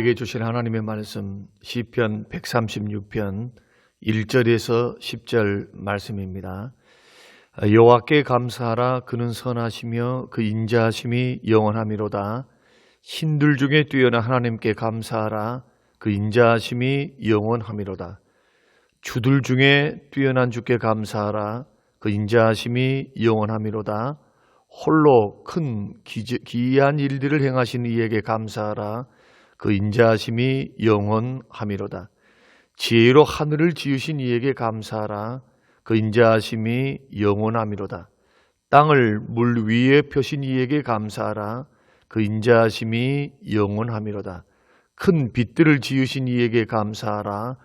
우리에게 주신 하나님의 말씀 시편 136편 1절에서 10절 말씀입니다. 여호와께 감사하라. 그는 선하시며 그 인자하심이 영원하미로다. 신들 중에 뛰어난 하나님께 감사하라. 그 인자하심이 영원하미로다. 주들 중에 뛰어난 주께 감사하라. 그 인자하심이 영원하미로다. 홀로 큰 기이한 일들을 행하신 이에게 감사하라. 그 인자하심이 영원하미로다. 지혜로 하늘을 지으신 이에게 감사하라. 그 인자하심이 영원하미로다. 땅을 물 위에 펴신 이에게 감사하라. 그 인자하심이 영원하미로다. 큰 빛들을 지으신 이에게 감사하라.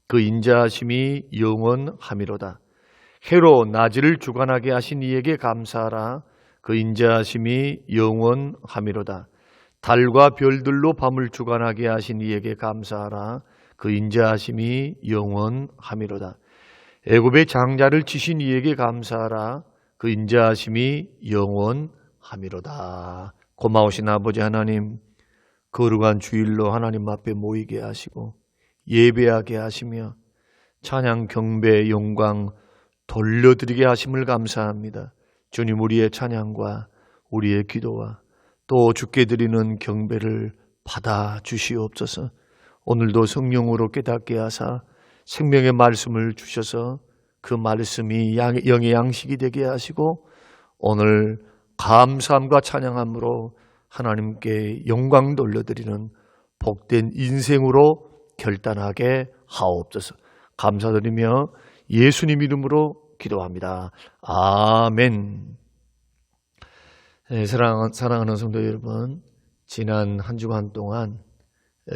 그 인자하심이 영원하미로다. 해로 낮을 주관하게 하신 이에게 감사하라. 그 인자하심이 영원하미로다. 달과 별들로 밤을 주관하게 하신 이에게 감사하라. 그 인자하심이 영원하미로다. 애굽의 장자를 치신 이에게 감사하라. 그 인자하심이 영원하미로다. 고마우신 아버지 하나님, 거룩한 주일로 하나님 앞에 모이게 하시고 예배하게 하시며 찬양 경배 영광 돌려드리게 하심을 감사합니다. 주님, 우리의 찬양과 우리의 기도와 또 주께 드리는 경배를 받아 주시옵소서. 오늘도 성령으로 깨닫게 하사 생명의 말씀을 주셔서 그 말씀이 영의 양식이 되게 하시고 오늘 감사함과 찬양함으로 하나님께 영광 돌려드리는 복된 인생으로 결단하게 하옵소서. 감사드리며 예수님 이름으로 기도합니다. 아멘. 네, 사랑하는 성도 여러분, 지난 한 주간 동안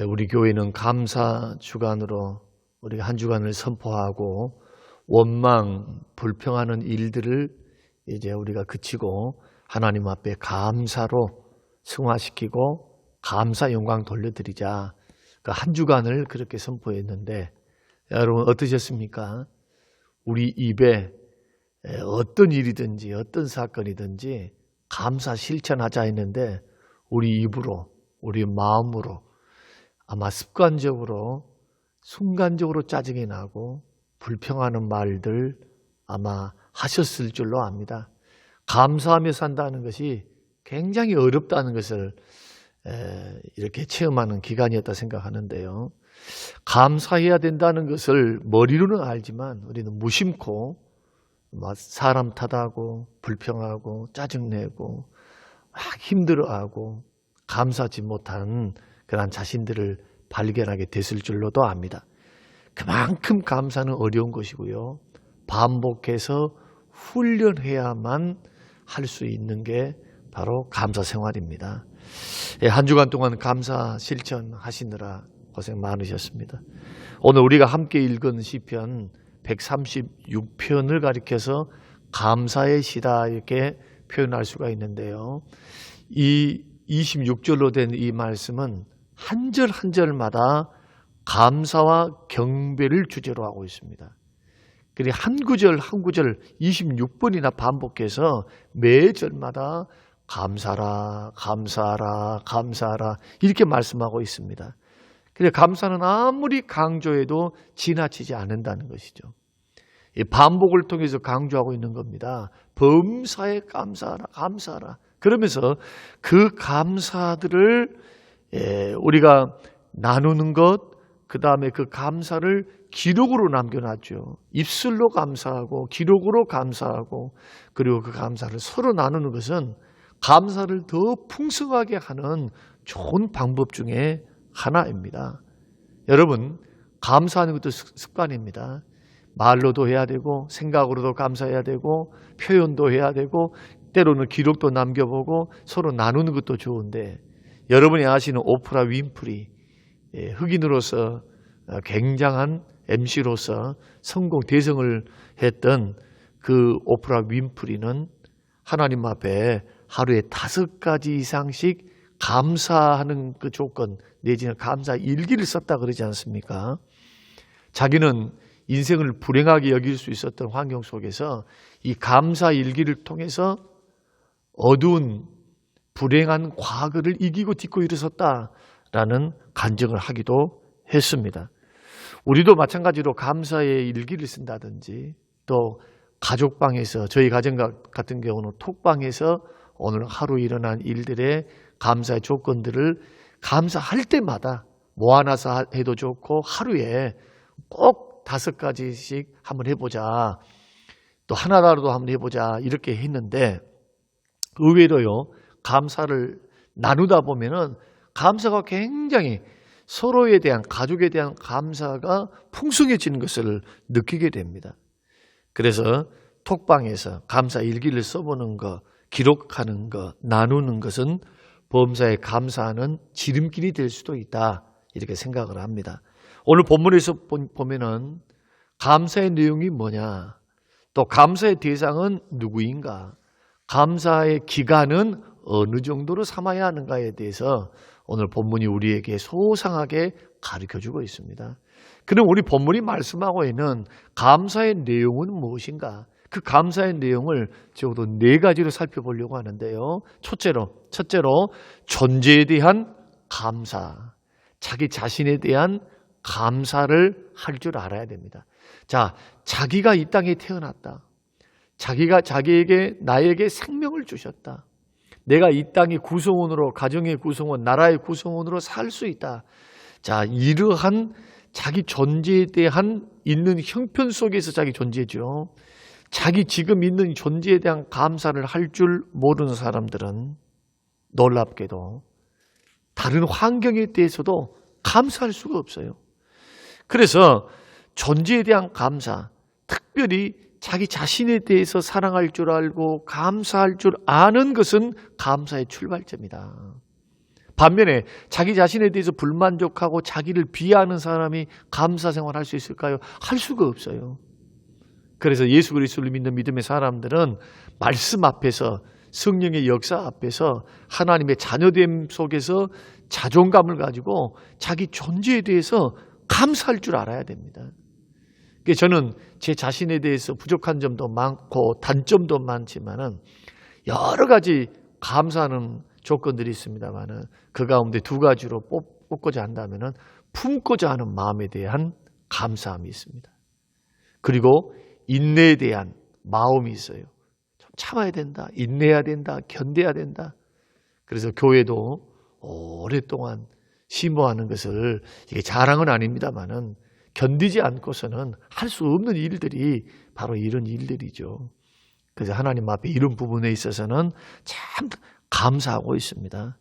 우리 교회는 감사 주간으로 우리가 한 주간을 선포하고 원망, 불평하는 일들을 이제 우리가 그치고 하나님 앞에 감사로 승화시키고 감사 영광 돌려드리자. 그 한 주간을 그렇게 선포했는데 여러분 어떠셨습니까? 우리 입에 어떤 일이든지 어떤 사건이든지 감사 실천하자 했는데 우리 입으로 우리 마음으로 아마 습관적으로 순간적으로 짜증이 나고 불평하는 말들 아마 하셨을 줄로 압니다. 감사하며 산다는 것이 굉장히 어렵다는 것을 이렇게 체험하는 기간이었다 생각하는데요. 감사해야 된다는 것을 머리로는 알지만 우리는 무심코 사람 탓하고 불평하고 짜증내고 막 힘들어하고 감사하지 못한 그런 자신들을 발견하게 됐을 줄로도 압니다. 그만큼 감사는 어려운 것이고요. 반복해서 훈련해야만 할 수 있는 게 바로 감사 생활입니다. 한 주간 동안 감사 실천하시느라 고생 많으셨습니다. 오늘 우리가 함께 읽은 시편 136편을 가리켜서 감사의 시다 이렇게 표현할 수가 있는데요. 이 26절로 된 이 말씀은 한 절 한 절마다 감사와 경배를 주제로 하고 있습니다. 그리고 한 구절 한 구절 26번이나 반복해서 매 절마다 감사라 감사하라 감사하라 이렇게 말씀하고 있습니다. 그래 감사는 아무리 강조해도 지나치지 않는다는 것이죠. 이 반복을 통해서 강조하고 있는 겁니다. 범사에 감사하라 감사하라. 그러면서 그 감사들을 우리가 나누는 것, 그 다음에 그 감사를 기록으로 남겨놨죠. 입술로 감사하고 기록으로 감사하고 그리고 그 감사를 서로 나누는 것은 감사를 더 풍성하게 하는 좋은 방법 중에 하나입니다. 여러분, 감사하는 것도 습관입니다. 말로도 해야 되고 생각으로도 감사해야 되고 표현도 해야 되고 때로는 기록도 남겨보고 서로 나누는 것도 좋은데 여러분이 아시는 오프라 윈프리 흑인으로서 굉장한 MC로서 성공 대성을 했던 그 오프라 윈프리는 하나님 앞에 하루에 5가지 이상씩 감사하는 그 조건 내지는 감사 일기를 썼다 그러지 않습니까? 자기는 인생을 불행하게 여길 수 있었던 환경 속에서 이 감사 일기를 통해서 어두운 불행한 과거를 이기고 딛고 일어섰다. 라는 간증을 하기도 했습니다. 우리도 마찬가지로 감사의 일기를 쓴다든지 또 가족방에서 저희 가정 같은 경우는 톡방에서 오늘 하루 일어난 일들의 감사의 조건들을 감사할 때마다 모아놔서 해도 좋고 하루에 꼭 5가지씩 한번 해보자. 또 하나라도 한번 해보자. 이렇게 했는데 의외로요. 감사를 나누다 보면은 감사가 굉장히 서로에 대한 가족에 대한 감사가 풍성해지는 것을 느끼게 됩니다. 그래서 톡방에서 감사 일기를 써보는 것, 기록하는 것, 나누는 것은 범사에 감사하는 지름길이 될 수도 있다. 이렇게 생각을 합니다. 오늘 본문에서 보면은 감사의 내용이 뭐냐, 또 감사의 대상은 누구인가, 감사의 기간은 어느 정도로 삼아야 하는가에 대해서 오늘 본문이 우리에게 소상하게 가르쳐주고 있습니다. 그럼 우리 본문이 말씀하고 있는 감사의 내용은 무엇인가? 그 감사의 내용을 적어도 4가지로 살펴보려고 하는데요. 첫째로 존재에 대한 감사, 자기 자신에 대한 감사를 할 줄 알아야 됩니다. 자, 자기가 이 땅에 태어났다. 자기가 나에게 생명을 주셨다. 내가 이 땅의 구성원으로, 가정의 구성원, 나라의 구성원으로 살 수 있다. 자, 이러한 자기 존재에 대한 있는 형편 속에서 자기 존재죠. 자기 지금 있는 존재에 대한 감사를 할 줄 모르는 사람들은 놀랍게도 다른 환경에 대해서도 감사할 수가 없어요. 그래서 존재에 대한 감사, 특별히 자기 자신에 대해서 사랑할 줄 알고 감사할 줄 아는 것은 감사의 출발점이다. 반면에 자기 자신에 대해서 불만족하고 자기를 비하하는 사람이 감사 생활할 수 있을까요? 할 수가 없어요. 그래서 예수 그리스도를 믿는 믿음의 사람들은 말씀 앞에서, 성령의 역사 앞에서, 하나님의 자녀됨 속에서 자존감을 가지고 자기 존재에 대해서 감사할 줄 알아야 됩니다. 저는 제 자신에 대해서 부족한 점도 많고 단점도 많지만은 여러 가지 감사하는 조건들이 있습니다만은 그 가운데 2가지로 뽑고자 한다면은 품고자 하는 마음에 대한 감사함이 있습니다. 그리고 인내에 대한 마음이 있어요. 좀 참아야 된다, 인내해야 된다, 견뎌야 된다. 그래서 교회도 오랫동안 심호하는 것을, 이게 자랑은 아닙니다만은 견디지 않고서는 할 수 없는 일들이 바로 이런 일들이죠. 그래서 하나님 앞에 이런 부분에 있어서는 참 감사하고 있습니다.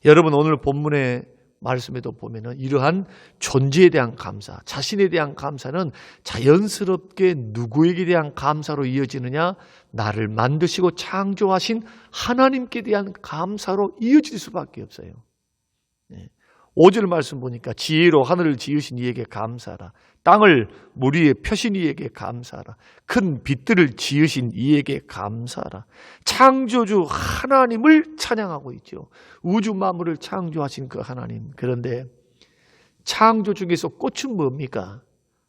여러분, 오늘 본문의 말씀에도 보면은 이러한 존재에 대한 감사, 자신에 대한 감사는 자연스럽게 누구에게 대한 감사로 이어지느냐? 나를 만드시고 창조하신 하나님께 대한 감사로 이어질 수밖에 없어요. 5절 말씀 보니까 지혜로 하늘을 지으신 이에게 감사하라. 땅을 물 위에 펴신 이에게 감사하라. 큰 빛들을 지으신 이에게 감사하라. 창조주 하나님을 찬양하고 있죠. 우주 만물을 창조하신 그 하나님. 그런데 창조 중에서 꽃은 뭡니까?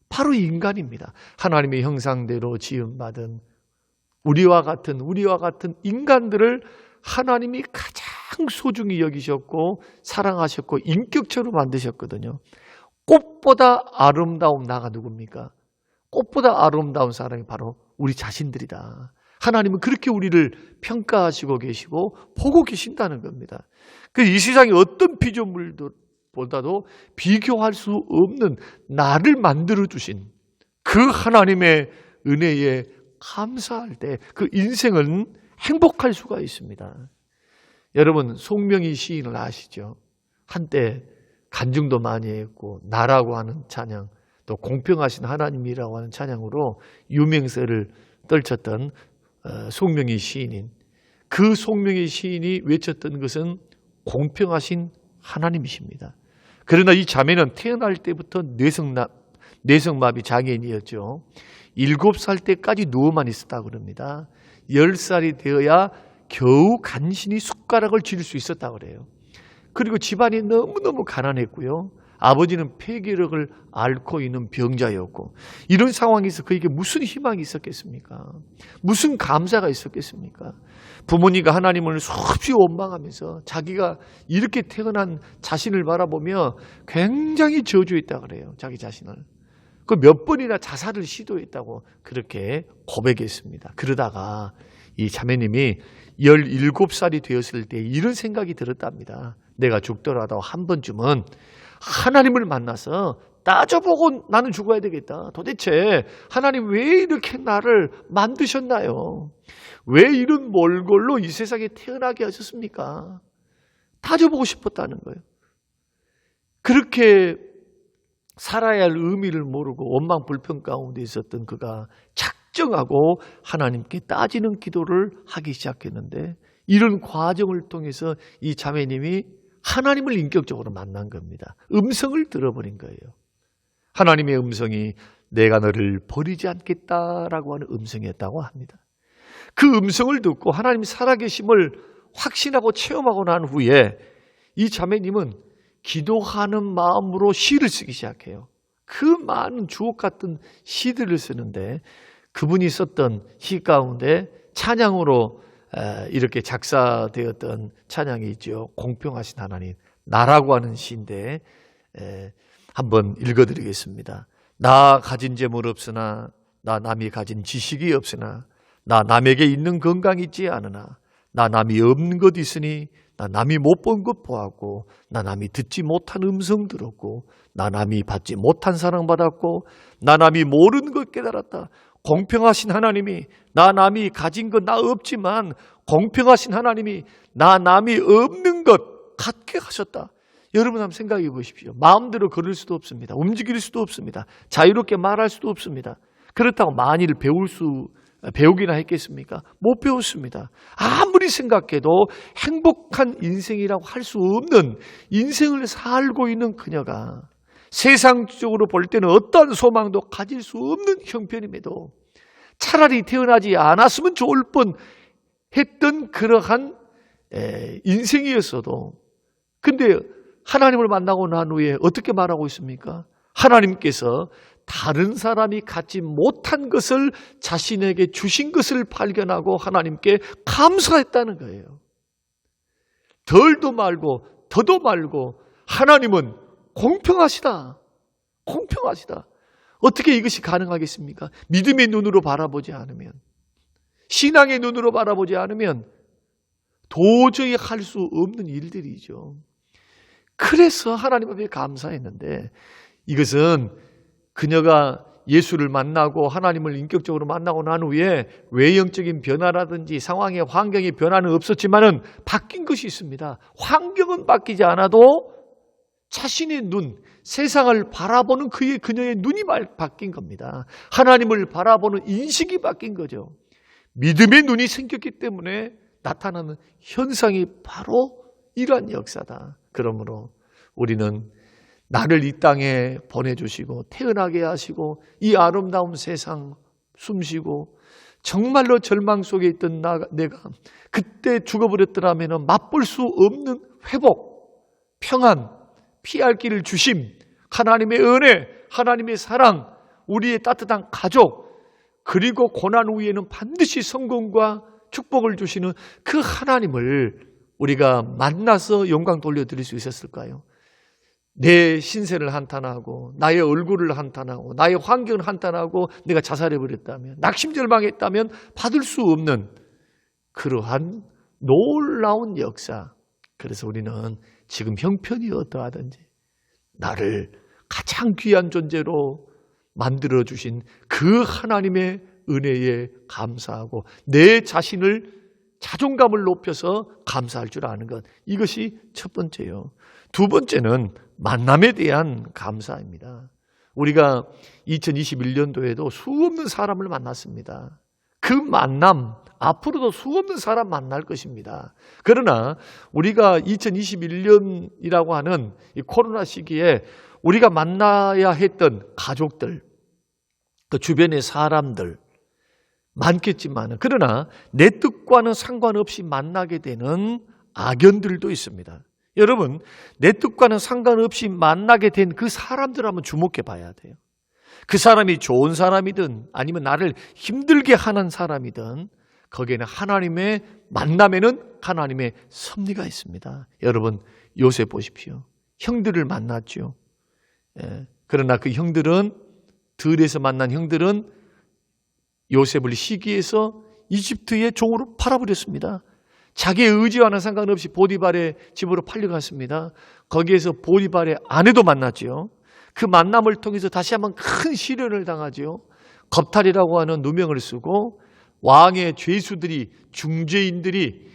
바로 인간입니다. 하나님의 형상대로 지음받은 우리와 같은 인간들을 하나님이 가장 소중히 여기셨고 사랑하셨고 인격체로 만드셨거든요. 꽃보다 아름다운 나가 누굽니까? 꽃보다 아름다운 사람이 바로 우리 자신들이다. 하나님은 그렇게 우리를 평가하시고 계시고 보고 계신다는 겁니다. 이 세상의 어떤 피조물보다도 비교할 수 없는 나를 만들어주신 그 하나님의 은혜에 감사할 때 그 인생은 행복할 수가 있습니다. 여러분, 송명희 시인을 아시죠? 한때 간증도 많이 했고 나라고 하는 찬양, 또 공평하신 하나님이라고 하는 찬양으로 유명세를 떨쳤던 송명희 시인인, 그 송명희 시인이 외쳤던 것은 공평하신 하나님이십니다. 그러나 이 자매는 태어날 때부터 뇌성마비 장애인이었죠. 7살 때까지 누워만 있었다고 그럽니다. 10살이 되어야 겨우 간신히 숟가락을 쥘 수 있었다고 그래요. 그리고 집안이 너무너무 가난했고요. 아버지는 폐결핵을 앓고 있는 병자였고, 이런 상황에서 그에게 무슨 희망이 있었겠습니까? 무슨 감사가 있었겠습니까? 부모님과 하나님을 수없이 원망하면서 자기가 이렇게 태어난 자신을 바라보며 굉장히 저주했다 그래요. 자기 자신을. 그 몇 번이나 자살을 시도했다고 그렇게 고백했습니다. 그러다가 이 자매님이 17살이 되었을 때 이런 생각이 들었답니다. 내가 죽더라도 한 번쯤은 하나님을 만나서 따져보고 나는 죽어야 되겠다. 도대체 하나님 왜 이렇게 나를 만드셨나요? 왜 이런 몰골로 이 세상에 태어나게 하셨습니까? 따져보고 싶었다는 거예요. 그렇게 살아야 할 의미를 모르고 원망 불평 가운데 있었던 그가 작정하고 하나님께 따지는 기도를 하기 시작했는데, 이런 과정을 통해서 이 자매님이 하나님을 인격적으로 만난 겁니다. 음성을 들어버린 거예요. 하나님의 음성이 내가 너를 버리지 않겠다라고 하는 음성이었다고 합니다. 그 음성을 듣고 하나님 살아계심을 확신하고 체험하고 난 후에 이 자매님은 기도하는 마음으로 시를 쓰기 시작해요. 그 많은 주옥 같은 시들을 쓰는데, 그분이 썼던 시 가운데 찬양으로 이렇게 작사되었던 찬양이 있죠. 공평하신 하나님, 나라고 하는 시인데 한번 읽어드리겠습니다. 나 가진 재물 없으나, 나 남이 가진 지식이 없으나, 나 남에게 있는 건강이 있지 않으나, 나 남이 없는 것 있으니, 나 남이 못 본 것 보았고, 나 남이 듣지 못한 음성 들었고, 나 남이 받지 못한 사랑 받았고, 나 남이 모르는 것 깨달았다. 공평하신 하나님이 나 남이 가진 것 나 없지만 공평하신 하나님이 나 남이 없는 것 갖게 하셨다. 여러분 한번 생각해 보십시오. 마음대로 걸을 수도 없습니다. 움직일 수도 없습니다. 자유롭게 말할 수도 없습니다. 그렇다고 만일 배우기나 했겠습니까? 못 배웠습니다. 아무리 생각해도 행복한 인생이라고 할 수 없는 인생을 살고 있는 그녀가 세상적으로 볼 때는 어떠한 소망도 가질 수 없는 형편임에도 차라리 태어나지 않았으면 좋을 뻔 했던 그러한 인생이었어도, 근데 하나님을 만나고 난 후에 어떻게 말하고 있습니까? 하나님께서 다른 사람이 갖지 못한 것을 자신에게 주신 것을 발견하고 하나님께 감사했다는 거예요. 덜도 말고 더도 말고 하나님은 공평하시다. 공평하시다. 어떻게 이것이 가능하겠습니까? 믿음의 눈으로 바라보지 않으면, 신앙의 눈으로 바라보지 않으면 도저히 할 수 없는 일들이죠. 그래서 하나님 앞에 감사했는데, 이것은 그녀가 예수를 만나고 하나님을 인격적으로 만나고 난 후에 외형적인 변화라든지 상황의 환경의 변화는 없었지만은 바뀐 것이 있습니다. 환경은 바뀌지 않아도 자신의 눈, 세상을 바라보는 그녀의 눈이 바뀐 겁니다. 하나님을 바라보는 인식이 바뀐 거죠. 믿음의 눈이 생겼기 때문에 나타나는 현상이 바로 이러한 역사다. 그러므로 우리는 나를 이 땅에 보내주시고 태어나게 하시고 이 아름다운 세상 숨쉬고 정말로 절망 속에 있던 내가 그때 죽어버렸더라면 맛볼 수 없는 회복, 평안, 피할 길을 주심, 하나님의 은혜, 하나님의 사랑, 우리의 따뜻한 가족, 그리고 고난 후에는 반드시 성공과 축복을 주시는 그 하나님을 우리가 만나서 영광 돌려드릴 수 있었을까요? 내 신세를 한탄하고 나의 얼굴을 한탄하고 나의 환경을 한탄하고 내가 자살해버렸다면, 낙심절망했다면 받을 수 없는 그러한 놀라운 역사. 그래서 우리는 지금 형편이 어떠하든지 나를 가장 귀한 존재로 만들어주신 그 하나님의 은혜에 감사하고 내 자신을 자존감을 높여서 감사할 줄 아는 것, 이것이 첫 번째요. 두 번째는 만남에 대한 감사입니다. 우리가 2021년도에도 수없는 사람을 만났습니다. 그 만남, 앞으로도 수없는 사람 만날 것입니다. 그러나 우리가 2021년이라고 하는 이 코로나 시기에 우리가 만나야 했던 가족들, 그 주변의 사람들 많겠지만, 그러나 내 뜻과는 상관없이 만나게 되는 악연들도 있습니다. 여러분, 내 뜻과는 상관없이 만나게 된 그 사람들 한번 주목해 봐야 돼요. 그 사람이 좋은 사람이든 아니면 나를 힘들게 하는 사람이든 거기에는 하나님의 만남에는 하나님의 섭리가 있습니다. 여러분, 요셉 보십시오. 형들을 만났죠. 그러나 그 형들은, 들에서 만난 형들은 요셉을 시기해서 이집트의 종으로 팔아버렸습니다. 자기의 의지와는 상관없이 보디발의 집으로 팔려갔습니다. 거기에서 보디발의 아내도 만났죠. 그 만남을 통해서 다시 한번 큰 시련을 당하죠. 겁탈이라고 하는 누명을 쓰고 왕의 죄수들이, 중죄인들이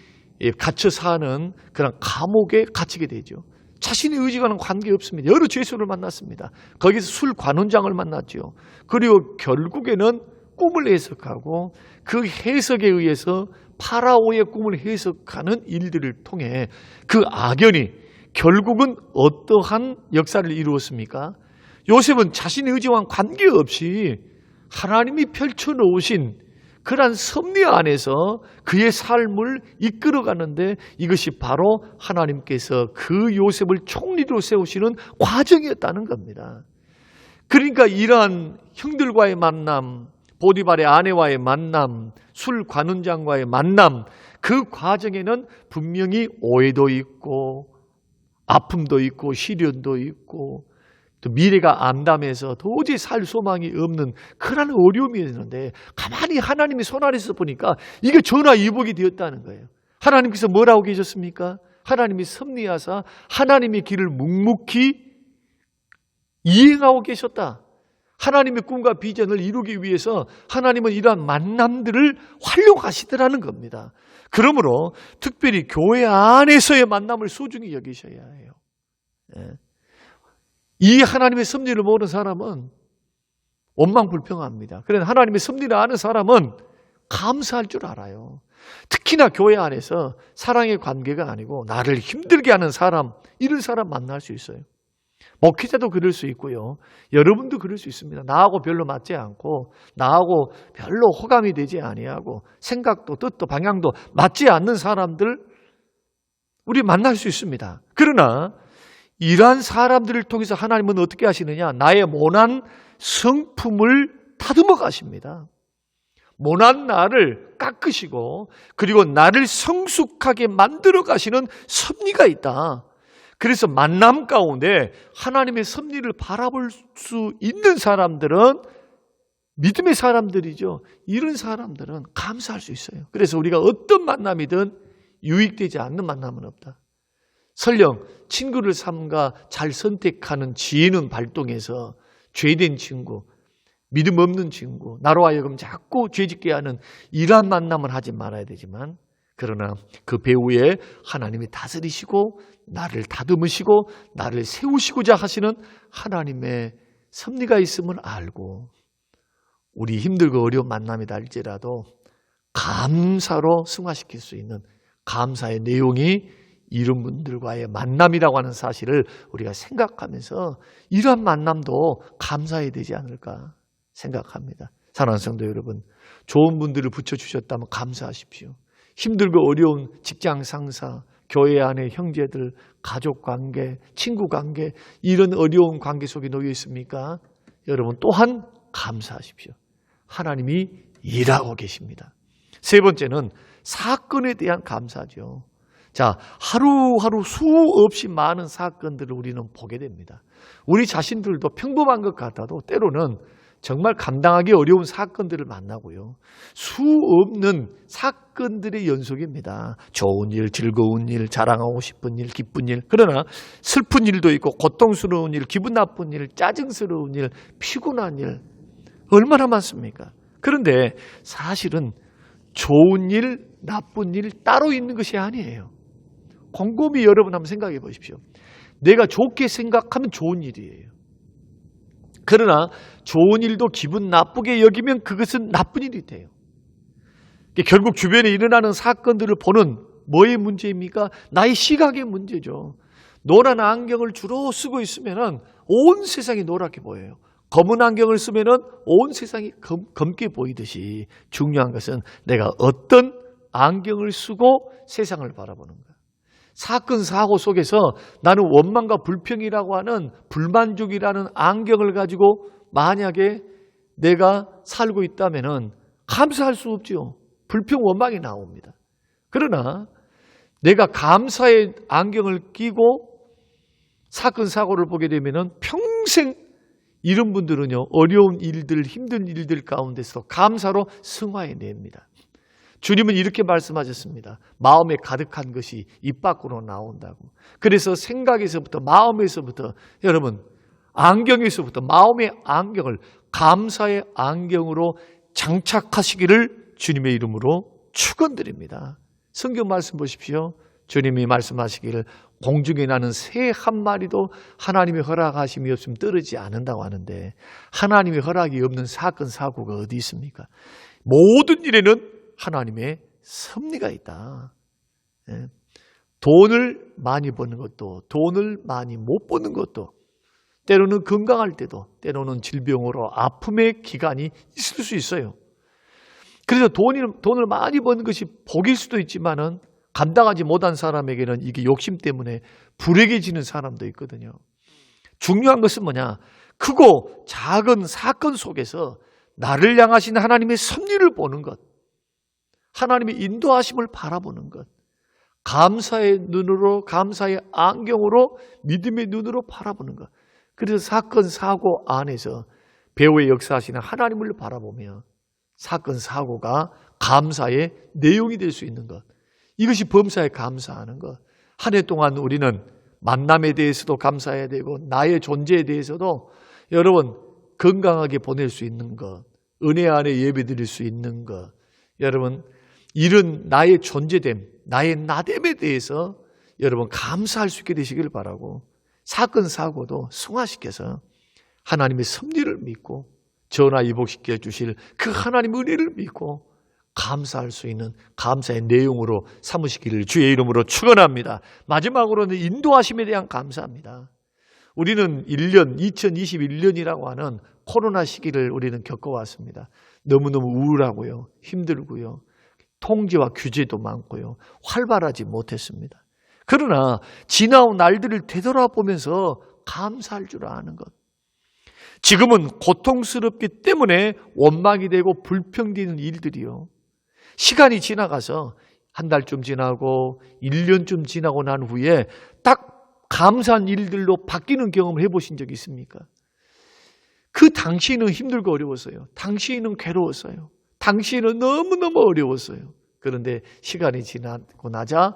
갇혀 사는 그런 감옥에 갇히게 되죠. 자신의 의지와는 관계없습니다. 여러 죄수를 만났습니다. 거기서 술 관원장을 만났죠. 그리고 결국에는 꿈을 해석하고 그 해석에 의해서 파라오의 꿈을 해석하는 일들을 통해 그 악연이 결국은 어떠한 역사를 이루었습니까? 요셉은 자신의 의지와는 관계없이 하나님이 펼쳐놓으신 그러한 섭리 안에서 그의 삶을 이끌어가는데 이것이 바로 하나님께서 그 요셉을 총리로 세우시는 과정이었다는 겁니다. 그러니까 이러한 형들과의 만남, 보디발의 아내와의 만남, 술 관원장과의 만남, 그 과정에는 분명히 오해도 있고 아픔도 있고 시련도 있고 또 미래가 암담해서 도저히 살 소망이 없는 그런 어려움이 있는데 가만히 하나님의 손 아래서 보니까 이게 전화위복이 되었다는 거예요. 하나님께서 뭐라고 계셨습니까? 하나님이 섭리하사 하나님의 길을 묵묵히 이행하고 계셨다. 하나님의 꿈과 비전을 이루기 위해서 하나님은 이러한 만남들을 활용하시더라는 겁니다. 그러므로 특별히 교회 안에서의 만남을 소중히 여기셔야 해요. 이 하나님의 섭리를 모르는 사람은 원망불평합니다. 그런데 하나님의 섭리를 아는 사람은 감사할 줄 알아요. 특히나 교회 안에서 사랑의 관계가 아니고 나를 힘들게 하는 사람, 이런 사람 만날 수 있어요. 목회자도 그럴 수 있고요. 여러분도 그럴 수 있습니다. 나하고 별로 맞지 않고 나하고 별로 호감이 되지 아니하고 생각도 뜻도 방향도 맞지 않는 사람들 우리 만날 수 있습니다. 그러나 이러한 사람들을 통해서 하나님은 어떻게 하시느냐? 나의 모난 성품을 다듬어 가십니다. 모난 나를 깎으시고 그리고 나를 성숙하게 만들어 가시는 섭리가 있다. 그래서 만남 가운데 하나님의 섭리를 바라볼 수 있는 사람들은 믿음의 사람들이죠. 이런 사람들은 감사할 수 있어요. 그래서 우리가 어떤 만남이든 유익되지 않는 만남은 없다. 설령 친구를 삼가 잘 선택하는 지혜는 발동해서 죄된 친구, 믿음 없는 친구, 나로 하여금 자꾸 죄짓게 하는 이러한 만남을 하지 말아야 되지만 그러나 그 배후에 하나님이 다스리시고 나를 다듬으시고 나를 세우시고자 하시는 하나님의 섭리가 있음을 알고 우리 힘들고 어려운 만남이다 할지라도 감사로 승화시킬 수 있는 감사의 내용이 이런 분들과의 만남이라고 하는 사실을 우리가 생각하면서 이러한 만남도 감사해야 되지 않을까 생각합니다. 사랑하는 성도 여러분, 좋은 분들을 붙여주셨다면 감사하십시오. 힘들고 어려운 직장 상사, 교회 안의 형제들, 가족 관계, 친구 관계, 이런 어려운 관계 속에 놓여 있습니까? 여러분 또한 감사하십시오. 하나님이 일하고 계십니다. 세 번째는 사건에 대한 감사죠. 자, 하루하루 수없이 많은 사건들을 우리는 보게 됩니다. 우리 자신들도 평범한 것 같아도 때로는 정말 감당하기 어려운 사건들을 만나고요. 수없는 사건들의 연속입니다. 좋은 일, 즐거운 일, 자랑하고 싶은 일, 기쁜 일. 그러나 슬픈 일도 있고 고통스러운 일, 기분 나쁜 일, 짜증스러운 일, 피곤한 일. 얼마나 많습니까? 그런데 사실은 좋은 일, 나쁜 일 따로 있는 것이 아니에요. 곰곰이 여러분 한번 생각해 보십시오. 내가 좋게 생각하면 좋은 일이에요. 그러나 좋은 일도 기분 나쁘게 여기면 그것은 나쁜 일이 돼요. 결국 주변에 일어나는 사건들을 보는 뭐의 문제입니까? 나의 시각의 문제죠. 노란 안경을 주로 쓰고 있으면 온 세상이 노랗게 보여요. 검은 안경을 쓰면 온 세상이 검게 보이듯이 중요한 것은 내가 어떤 안경을 쓰고 세상을 바라보는가. 사건, 사고 속에서 나는 원망과 불평이라고 하는 불만족이라는 안경을 가지고 만약에 내가 살고 있다면 감사할 수 없죠. 불평, 원망이 나옵니다. 그러나 내가 감사의 안경을 끼고 사건, 사고를 보게 되면 평생 이런 분들은요, 어려운 일들, 힘든 일들 가운데서 감사로 승화해냅니다. 주님은 이렇게 말씀하셨습니다. 마음에 가득한 것이 입 밖으로 나온다고. 그래서 생각에서부터, 마음에서부터, 여러분, 안경에서부터 마음의 안경을 감사의 안경으로 장착하시기를 주님의 이름으로 축원드립니다. 성경 말씀 보십시오. 주님이 말씀하시기를 공중에 나는 새 한 마리도 하나님의 허락하심이 없으면 떨어지지 않는다고 하는데, 하나님의 허락이 없는 사건, 사고가 어디 있습니까? 모든 일에는 하나님의 섭리가 있다. 돈을 많이 버는 것도, 돈을 많이 못 버는 것도, 때로는 건강할 때도, 때로는 질병으로 아픔의 기간이 있을 수 있어요. 그래서 돈을 많이 버는 것이 복일 수도 있지만은 감당하지 못한 사람에게는 이게 욕심 때문에 불행해지는 사람도 있거든요. 중요한 것은 뭐냐? 크고 작은 사건 속에서 나를 향하신 하나님의 섭리를 보는 것, 하나님의 인도하심을 바라보는 것, 감사의 눈으로, 감사의 안경으로, 믿음의 눈으로 바라보는 것. 그래서 사건, 사고 안에서 배후의 역사하시는 하나님을 바라보며 사건, 사고가 감사의 내용이 될 수 있는 것. 이것이 범사에 감사하는 것. 한 해 동안 우리는 만남에 대해서도 감사해야 되고, 나의 존재에 대해서도 여러분 건강하게 보낼 수 있는 것, 은혜 안에 예배 드릴 수 있는 것, 여러분 이런 나의 존재됨, 나의 나됨에 대해서 여러분 감사할 수 있게 되시길 바라고, 사건 사고도 승화시켜서 하나님의 섭리를 믿고 전화위복시켜 주실 그 하나님의 은혜를 믿고 감사할 수 있는 감사의 내용으로 삼으시기를 주의 이름으로 축원합니다. 마지막으로는 인도하심에 대한 감사합니다. 우리는 2021년이라고 하는 코로나 시기를 우리는 겪어왔습니다. 너무너무 우울하고요, 힘들고요, 통제와 규제도 많고요, 활발하지 못했습니다. 그러나 지나온 날들을 되돌아보면서 감사할 줄 아는 것. 지금은 고통스럽기 때문에 원망이 되고 불평되는 일들이요, 시간이 지나가서 한 달쯤 지나고 1년쯤 지나고 난 후에 딱 감사한 일들로 바뀌는 경험을 해보신 적이 있습니까? 그 당시에는 힘들고 어려웠어요. 당시에는 괴로웠어요. 당시에는 너무너무 어려웠어요. 그런데 시간이 지나고 나자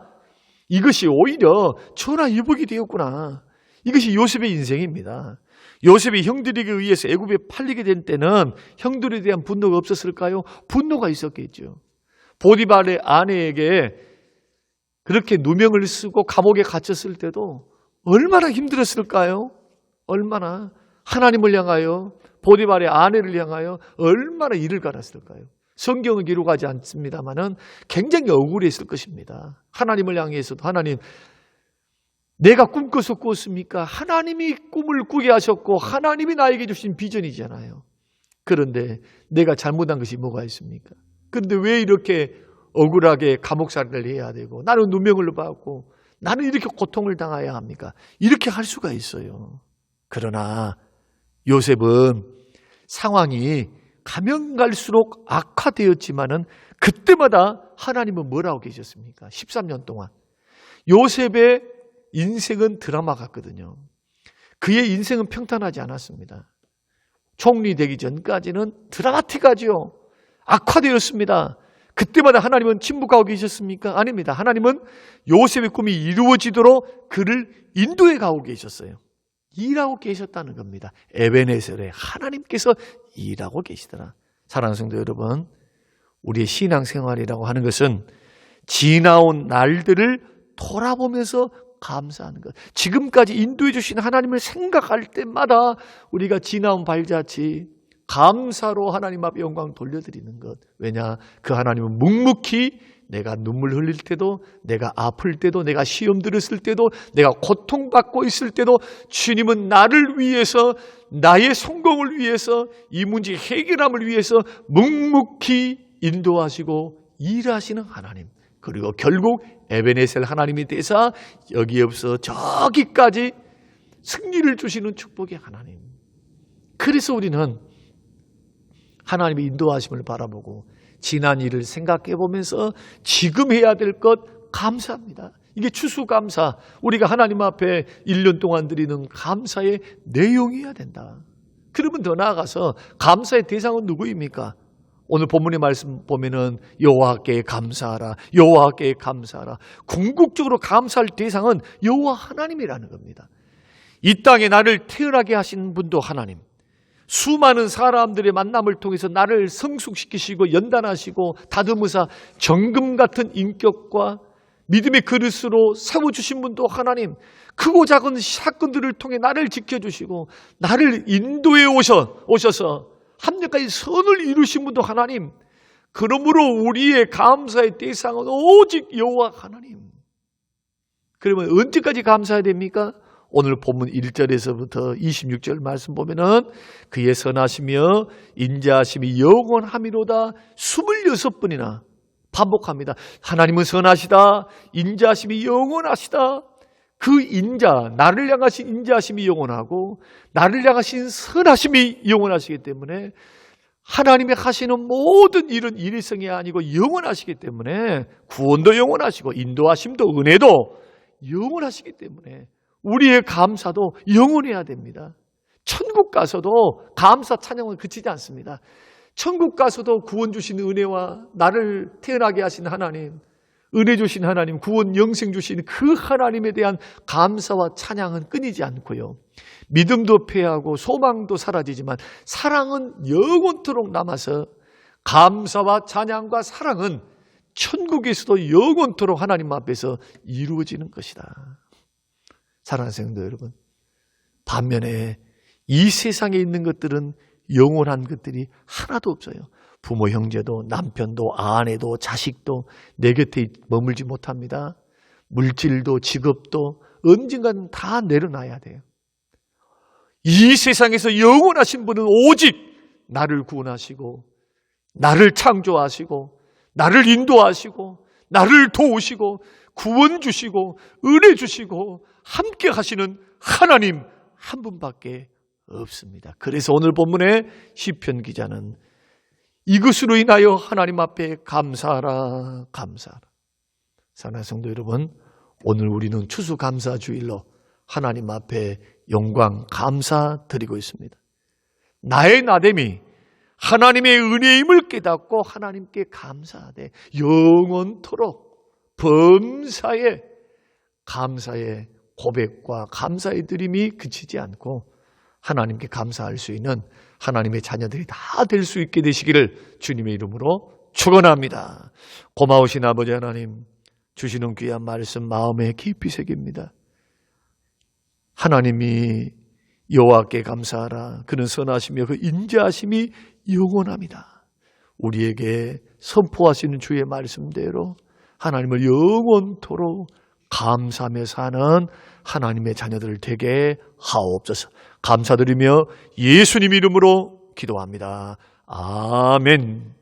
이것이 오히려 전화위복이 되었구나. 이것이 요셉의 인생입니다. 요셉이 형들에게 의해서 애굽에 팔리게 된 때는 형들에 대한 분노가 없었을까요? 분노가 있었겠죠. 보디발의 아내에게 그렇게 누명을 쓰고 감옥에 갇혔을 때도 얼마나 힘들었을까요? 얼마나 하나님을 향하여, 보디발의 아내를 향하여 얼마나 이를 갈았을까요? 성경은 기록하지 않습니다만은 굉장히 억울했을 것입니다. 하나님을 향해서도, 하나님, 내가 꿈꿔서 꾸었습니까? 하나님이 꿈을 꾸게 하셨고 하나님이 나에게 주신 비전이잖아요. 그런데 내가 잘못한 것이 뭐가 있습니까? 그런데 왜 이렇게 억울하게 감옥살이를 해야 되고, 나는 누명을 받고, 나는 이렇게 고통을 당해야 합니까? 이렇게 할 수가 있어요. 그러나 요셉은 상황이 가면 갈수록 악화되었지만은 그때마다 하나님은 뭐라고 계셨습니까? 13년 동안. 요셉의 인생은 드라마 같거든요. 그의 인생은 평탄하지 않았습니다. 총리 되기 전까지는 드라마틱하죠. 악화되었습니다. 그때마다 하나님은 침묵하고 계셨습니까? 아닙니다. 하나님은 요셉의 꿈이 이루어지도록 그를 인도해 가고 계셨어요. 일하고 계셨다는 겁니다. 에베네셀에 하나님께서 일하고 계시더라. 사랑하는 성도 여러분, 우리의 신앙생활이라고 하는 것은 지나온 날들을 돌아보면서 감사하는 것. 지금까지 인도해 주신 하나님을 생각할 때마다 우리가 지나온 발자취 감사로 하나님 앞에 영광 돌려드리는 것. 왜냐? 그 하나님은 묵묵히 내가 눈물 흘릴 때도, 내가 아플 때도, 내가 시험 들었을 때도, 내가 고통받고 있을 때도 주님은 나를 위해서, 나의 성공을 위해서, 이 문제 해결함을 위해서 묵묵히 인도하시고 일하시는 하나님, 그리고 결국 에베네셀 하나님이 되사 여기에서 저기까지 승리를 주시는 축복의 하나님. 그래서 우리는 하나님의 인도하심을 바라보고 지난 일을 생각해 보면서 지금 해야 될 것 감사합니다. 이게 추수감사, 우리가 하나님 앞에 1년 동안 드리는 감사의 내용이어야 된다. 그러면 더 나아가서 감사의 대상은 누구입니까? 오늘 본문의 말씀 보면은 여호와께 감사하라, 여호와께 감사하라. 궁극적으로 감사할 대상은 여호와 하나님이라는 겁니다. 이 땅에 나를 태어나게 하신 분도 하나님, 수많은 사람들의 만남을 통해서 나를 성숙시키시고 연단하시고 다듬으사 정금 같은 인격과 믿음의 그릇으로 세워주신 분도 하나님, 크고 작은 사건들을 통해 나를 지켜주시고 나를 인도해 오셔서 합력까지 선을 이루신 분도 하나님. 그러므로 우리의 감사의 대상은 오직 여호와 하나님. 그러면 언제까지 감사해야 됩니까? 오늘 본문 1절에서부터 26절 말씀 보면은 그의 선하시며 인자하심이 영원함이로다 26번이나 반복합니다. 하나님은 선하시다, 인자하심이 영원하시다. 그 인자, 나를 향하신 인자하심이 영원하고 나를 향하신 선하심이 영원하시기 때문에 하나님이 하시는 모든 일은 일회성이 아니고 영원하시기 때문에 구원도 영원하시고 인도하심도 은혜도 영원하시기 때문에 우리의 감사도 영원해야 됩니다. 천국 가서도 감사 찬양은 그치지 않습니다. 천국 가서도 구원 주신 은혜와 나를 태어나게 하신 하나님, 은혜 주신 하나님, 구원 영생 주신 그 하나님에 대한 감사와 찬양은 끊이지 않고요. 믿음도 패하고 소망도 사라지지만 사랑은 영원토록 남아서 감사와 찬양과 사랑은 천국에서도 영원토록 하나님 앞에서 이루어지는 것이다. 사랑하는 성도 여러분, 반면에 이 세상에 있는 것들은 영원한 것들이 하나도 없어요. 부모, 형제도, 남편도, 아내도, 자식도 내 곁에 머물지 못합니다. 물질도, 직업도 언젠가는 다 내려놔야 돼요. 이 세상에서 영원하신 분은 오직 나를 구원하시고 나를 창조하시고 나를 인도하시고 나를 도우시고 구원 주시고 은혜 주시고 함께 하시는 하나님 한 분밖에 없습니다. 그래서 오늘 본문의 시편 기자는 이것으로 인하여 하나님 앞에 감사하라, 감사하라. 사랑하는 성도 여러분, 오늘 우리는 추수감사주일로 하나님 앞에 영광 감사드리고 있습니다. 나의 나됨이 하나님의 은혜임을 깨닫고 하나님께 감사하되 영원토록 범사에 감사의 고백과 감사의 드림이 그치지 않고 하나님께 감사할 수 있는 하나님의 자녀들이 다 될 수 있게 되시기를 주님의 이름으로 축원합니다. 고마우신 아버지 하나님, 주시는 귀한 말씀 마음에 깊이 새깁니다. 하나님이 여호와께 감사하라. 그는 선하시며 그 인자하심이 영원합니다. 우리에게 선포하시는 주의 말씀대로 하나님을 영원토록 감사하며 사는 하나님의 자녀들 되게 하옵소서. 감사드리며 예수님 이름으로 기도합니다. 아멘.